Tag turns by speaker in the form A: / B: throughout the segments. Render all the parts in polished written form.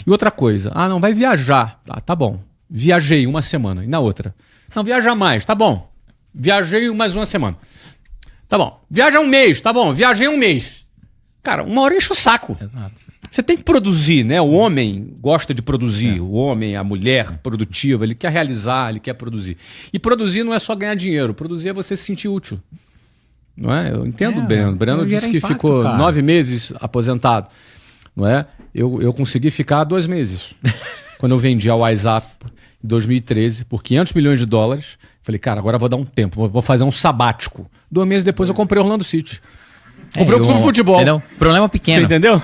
A: E outra coisa, não, vai viajar. Tá bom. Viajei uma semana. E na outra? Não, viaja mais, tá bom. Viajei mais uma semana. Tá bom. Viaja um mês, tá bom. Viajei um mês. Cara, uma hora enche o saco.
B: Exato.
A: Você tem que produzir, né? O homem gosta de produzir. O homem, a mulher produtiva, ele quer realizar, ele quer produzir. E produzir não é só ganhar dinheiro. Produzir é você se sentir útil. Não é? Eu entendo o Breno. O Breno disse que
B: impacto,
A: ficou
B: cara.
A: 9 meses aposentado. Não é? Eu consegui ficar 2 meses. Quando eu vendi a WhatsApp em 2013 por $500 milhões. Falei, cara, agora eu vou dar um tempo. Vou fazer um sabático. 2 meses depois eu comprei Orlando City. Comprei o clube de futebol.
B: Entendeu? Problema pequeno.
A: Você entendeu?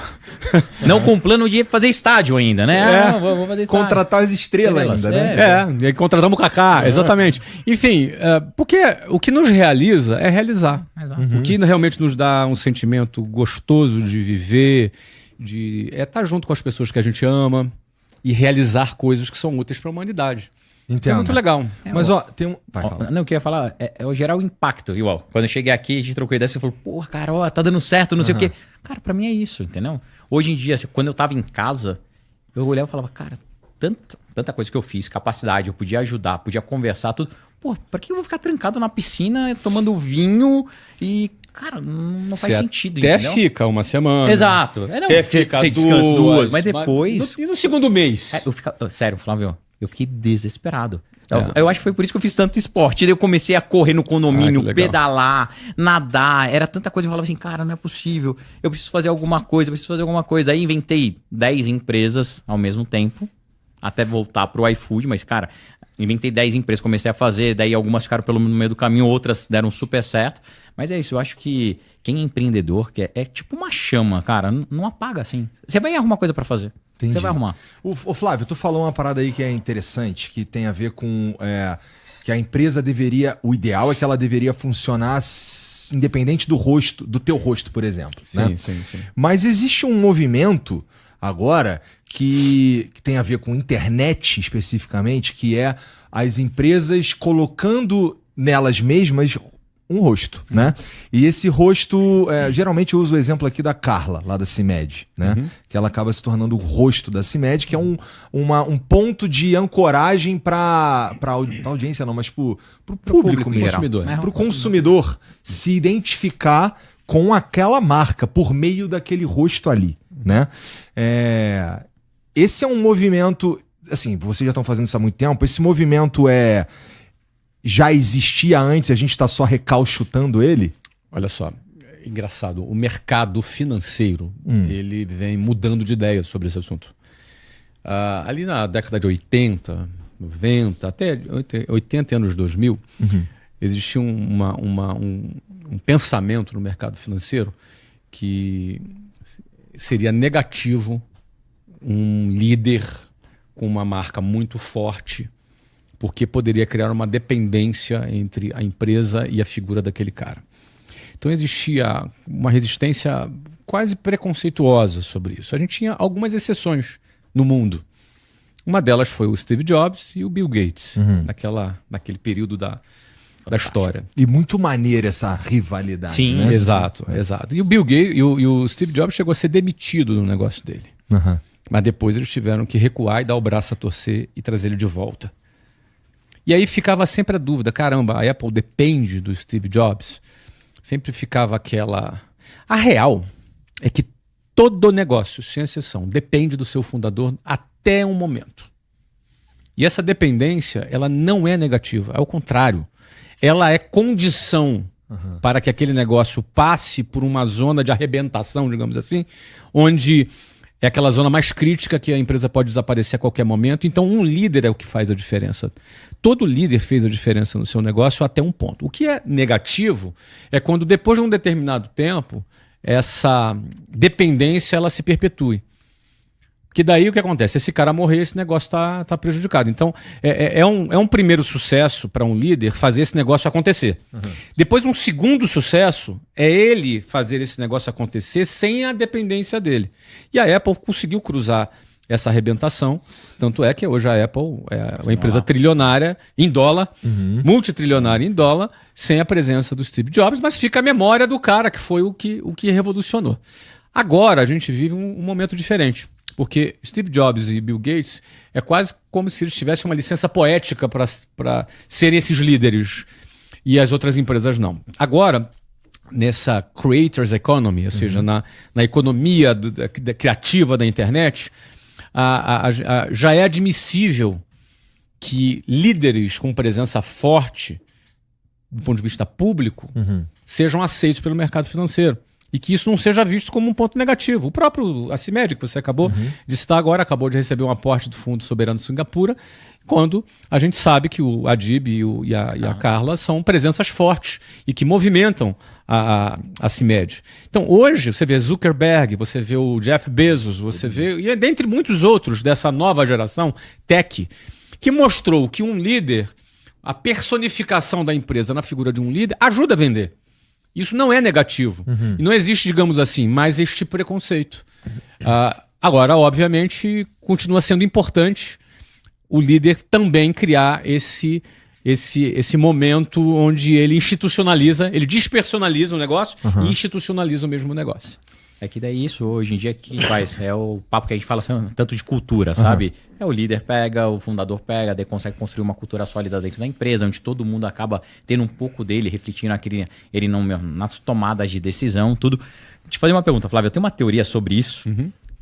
B: Não com plano de fazer estádio ainda, né? Não, vou fazer estádio.
C: Contratar as estrelas ainda, né?
A: E aí contratamos o Kaká, exatamente. Enfim, porque o que nos realiza é realizar.
B: Exato.
A: O que realmente nos dá um sentimento gostoso de viver, de estar junto com as pessoas que a gente ama e realizar coisas que são úteis para a humanidade. Isso é muito legal.
C: Mas tem um... Vai, fala.
B: Não, o que eu ia falar é gerar o impacto. Igual, quando eu cheguei aqui, a gente trocou ideia, você falou, porra, cara, ó, tá dando certo, não sei o quê. Cara, pra mim é isso, entendeu? Hoje em dia, quando eu tava em casa, eu olhava e falava, cara, tanta coisa que eu fiz, capacidade, eu podia ajudar, podia conversar, tudo. Pô, pra que eu vou ficar trancado na piscina, tomando vinho e... Cara, não faz sentido,
A: até
B: entendeu?
A: Fica uma semana.
B: Exato.
A: Até fica
B: você descansa duas, mas depois...
A: E no segundo mês?
B: Sério, Flávio, eu fiquei desesperado. Eu acho que foi por isso que eu fiz tanto esporte. Daí eu comecei a correr no condomínio, pedalar, nadar. Era tanta coisa. Eu falava assim, cara, não é possível. Eu preciso fazer alguma coisa, Aí inventei 10 empresas ao mesmo tempo. Até voltar pro iFood. Mas, cara, inventei 10 empresas, comecei a fazer. Daí algumas ficaram no meio do caminho, outras deram super certo. Mas é isso, eu acho que quem é empreendedor é tipo uma chama, cara. Não apaga assim. Você vai arrumar coisa pra fazer.
C: Entendi.
B: Você vai arrumar.
C: Ô Flávio, tu falou uma parada aí que é interessante, que tem a ver com que a empresa deveria... O ideal é que ela deveria funcionar independente do rosto, do teu rosto, por exemplo.
A: Sim,
C: né?
A: sim.
C: Mas existe um movimento agora que tem a ver com internet especificamente, que é as empresas colocando nelas mesmas um rosto, né? E esse rosto, geralmente eu uso o exemplo aqui da Carla, lá da CIMED, né? Que ela acaba se tornando o rosto da CIMED, que é um ponto de ancoragem para audiência, não, mas pro público mesmo.
A: Consumidor.
C: Para o consumidor se identificar com aquela marca por meio daquele rosto ali, né? Esse é um movimento, assim, vocês já estão fazendo isso há muito tempo, esse movimento já existia antes, a gente está só recalchutando ele?
A: Olha só, engraçado, o mercado financeiro ele vem mudando de ideia sobre esse assunto. Ali na década de 80, 90, até 80 anos 2000, existia um pensamento no mercado financeiro que seria negativo um líder com uma marca muito forte, porque poderia criar uma dependência entre a empresa e a figura daquele cara. Então existia uma resistência quase preconceituosa sobre isso. A gente tinha algumas exceções no mundo. Uma delas foi o Steve Jobs e o Bill Gates, naquele período da história.
C: E muito maneira essa rivalidade.
B: Sim,
C: né?
A: Exato. E o Bill Gates e o Steve Jobs chegou a ser demitido no negócio dele. Mas depois eles tiveram que recuar e dar o braço a torcer e trazer ele de volta. E aí ficava sempre a dúvida, caramba, a Apple depende do Steve Jobs? Sempre ficava aquela... A real é que todo negócio, sem exceção, depende do seu fundador até um momento. E essa dependência, ela não é negativa, é o contrário. Ela é condição para que aquele negócio passe por uma zona de arrebentação, digamos assim, onde é aquela zona mais crítica que a empresa pode desaparecer a qualquer momento. Então, um líder é o que faz a diferença. Todo líder fez a diferença no seu negócio até um ponto. O que é negativo é quando, depois de um determinado tempo, essa dependência ela se perpetue. Que daí o que acontece? Esse cara morrer, esse negócio tá prejudicado. Então, é um primeiro sucesso para um líder fazer esse negócio acontecer. Depois, um segundo sucesso é ele fazer esse negócio acontecer sem a dependência dele. E a Apple conseguiu cruzar essa arrebentação. Tanto é que hoje a Apple é uma empresa trilionária em dólar, multitrilionária em dólar, sem a presença do Steve Jobs, mas fica a memória do cara que foi o que revolucionou. Agora, a gente vive um momento diferente. Porque Steve Jobs e Bill Gates é quase como se eles tivessem uma licença poética para serem esses líderes e as outras empresas não. Agora, nessa creators economy, ou seja, na economia criativa da internet, já é admissível que líderes com presença forte do ponto de vista público sejam aceitos pelo mercado financeiro. E que isso não seja visto como um ponto negativo. O próprio Acimed, que você acabou de citar agora, acabou de receber um aporte do Fundo Soberano de Singapura, quando a gente sabe que o Adib e a Carla são presenças fortes e que movimentam a Acimed. Então, hoje, você vê Zuckerberg, você vê o Jeff Bezos, você vê, e dentre muitos outros dessa nova geração, tech, que mostrou que um líder, a personificação da empresa na figura de um líder, ajuda a vender. Isso não é negativo. E não existe, digamos assim, mais este preconceito. Agora, obviamente, continua sendo importante o líder também criar esse momento onde ele institucionaliza, ele despersonaliza o negócio e institucionaliza o mesmo negócio.
B: É que daí isso, hoje em dia, que faz? É o papo que a gente fala assim, tanto de cultura, sabe? É o líder pega, o fundador pega, daí consegue construir uma cultura sólida dentro da empresa, onde todo mundo acaba tendo um pouco dele, refletindo ele nas tomadas de decisão, tudo. Deixa eu te fazer uma pergunta, Flávio. Eu tenho uma teoria sobre isso.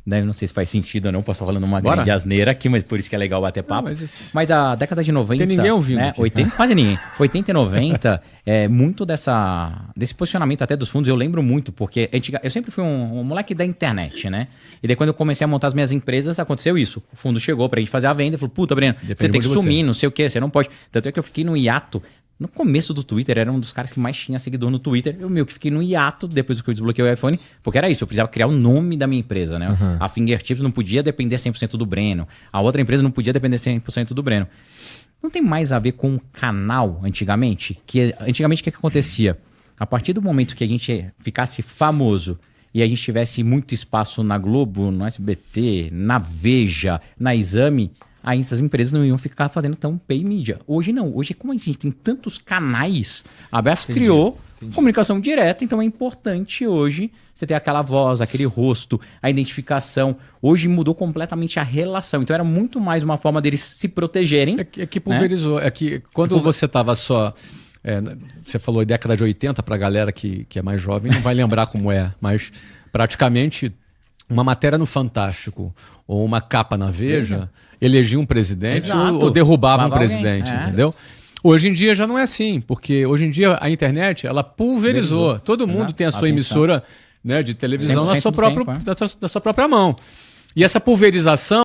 B: Daí não sei se faz sentido ou não, posso estar falando uma grande asneira aqui, mas por isso que é legal bater papo. Mas a década de 90...
A: Tem ninguém ouvindo.
B: Né, 80, quase ninguém. 80 e 90, muito desse posicionamento até dos fundos, eu lembro muito, porque eu sempre fui um moleque da internet, né? E daí quando eu comecei a montar as minhas empresas, aconteceu isso. O fundo chegou pra gente fazer a venda e falou, puta, Breno, você tem que sumir, não sei o quê, você não pode. Tanto é que eu fiquei no hiato. No começo do Twitter, era um dos caras que mais tinha seguidor no Twitter. Eu meio que fiquei no hiato depois que eu desbloqueei o iPhone, porque era isso, eu precisava criar o nome da minha empresa, né? A Fingertips não podia depender 100% do Breno. A outra empresa não podia depender 100% do Breno. Não tem mais a ver com o canal antigamente? Antigamente o que acontecia? A partir do momento que a gente ficasse famoso e a gente tivesse muito espaço na Globo, no SBT, na Veja, na Exame... aí essas empresas não iam ficar fazendo tão pay media. Hoje não. Hoje, como a gente tem tantos canais abertos, criou comunicação direta. Então é importante hoje você ter aquela voz, aquele rosto, a identificação. Hoje mudou completamente a relação. Então era muito mais uma forma deles se protegerem.
A: É que pulverizou. É que quando você estava só... você falou em década de 80, para a galera que é mais jovem, não vai lembrar como é. Mas praticamente... uma matéria no Fantástico ou uma capa na Veja elegia um presidente ou derrubava um presidente, entendeu? Hoje em dia já não é assim, porque hoje em dia a internet ela pulverizou. Todo mundo tem a sua emissora, né, de televisão na sua própria mão. E essa pulverização